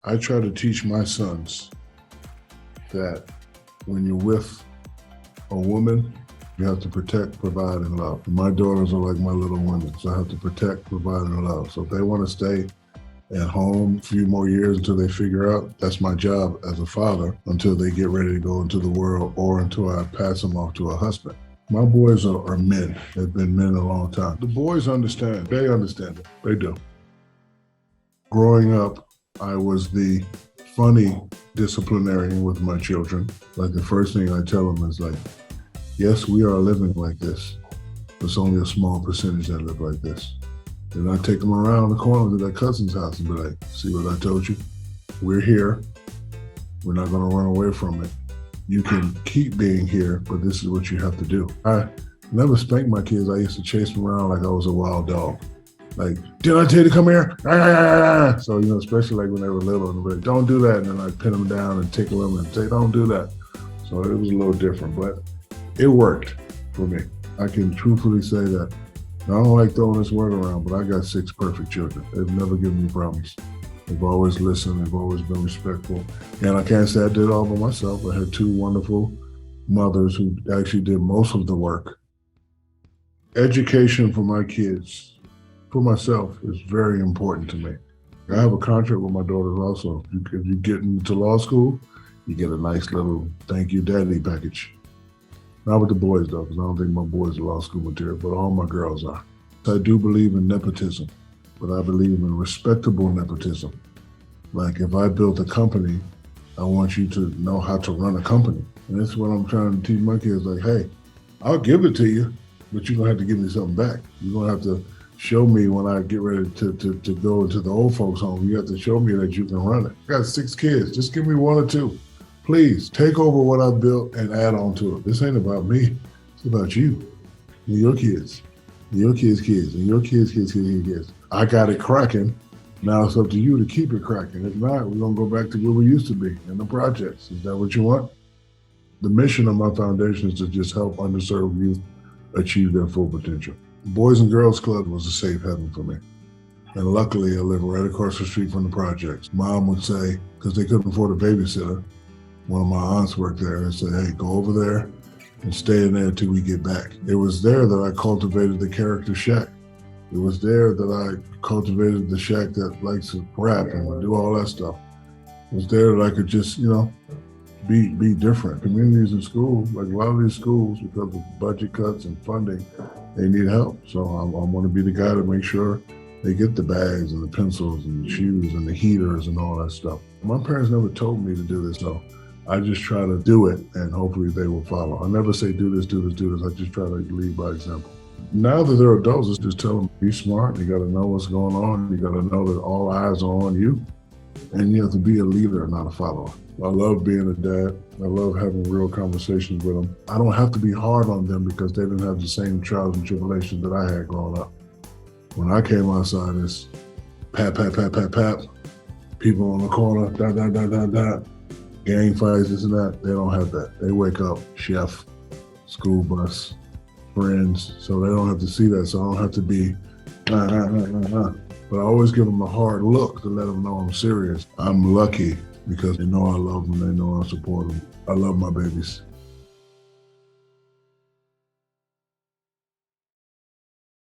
I try to teach my sons that when you're with a woman, you have to protect, provide, and love. And my daughters are like my little women, so I have to protect, provide, and love. So if they want to stay at home a few more years until they figure out, that's my job as a father until they get ready to go into the world or until I pass them off to a husband. My boys are men. They've been men a long time. The boys understand. They understand it. They do. Growing up, I was the funny disciplinarian with my children. Like the first thing I tell them is like, yes, we are living like this. It's only a small percentage that live like this. Then I take them around the corner to their cousin's house and be like, see what I told you? We're here. We're not going to run away from it. You can keep being here, but this is what you have to do. I never spanked my kids. I used to chase them around like I was a wild dog. Like, did I tell you to come here? So, especially like when they were little, and like, don't do that. And then I pin them down and tickle them and say, don't do that. So it was a little different, but it worked for me. I can truthfully say that. I don't like throwing this word around, but I got 6 perfect children. They've never given me problems. They've always listened. They've always been respectful. And I can't say I did it all by myself. I had 2 wonderful mothers who actually did most of the work. Education for my kids, for myself, is very important to me. I have a contract with my daughters also. If you get into law school, you get a nice little thank you daddy package. Not with the boys though, because I don't think my boys are law school material, but all my girls are. I do believe in nepotism, but I believe in respectable nepotism. Like if I built a company, I want you to know how to run a company. And that's what I'm trying to teach my kids, like, hey, I'll give it to you, but you're gonna have to give me something back. You're gonna have to show me when I get ready to go into the old folks' home. You have to show me that you can run it. I got 6 kids, just give me 1 or 2. Please take over what I built and add on to it. This ain't about me, it's about you and your kids, and your kids' kids, and your kids' kids. I got it cracking. Now it's up to you to keep it cracking. If not, we're gonna go back to where we used to be in the projects. Is that what you want? The mission of my foundation is to just help underserved youth achieve their full potential. Boys and Girls Club was a safe haven for me. And luckily, I live right across the street from the projects. Mom would say, because they couldn't afford a babysitter, one of my aunts worked there and said, hey, go over there and stay in there until we get back. It was there that I cultivated the character Shaq. It was there that I cultivated the Shaq that likes to rap and do all that stuff. It was there that I could just, be different. Communities in schools, like a lot of these schools, because of budget cuts and funding, they need help. So I want to be the guy to make sure they get the bags and the pencils and the shoes and the heaters and all that stuff. My parents never told me to do this, though. I just try to do it, and hopefully they will follow. I never say do this, do this, do this. I just try to lead by example. Now that they're adults, I just tell them, be smart. You got to know what's going on. You got to know that all eyes are on you, and you have to be a leader, not a follower. I love being a dad. I love having real conversations with them. I don't have to be hard on them because they didn't have the same trials and tribulations that I had growing up. When I came outside, it's pat, pat, pat, pat, pat. People on the corner, gang fights, this and that. They don't have that. They wake up, chef, school bus, friends. So they don't have to see that. So I don't have to be, But I always give them a hard look to let them know I'm serious. I'm lucky because they know I love them. They know I support them. I love my babies.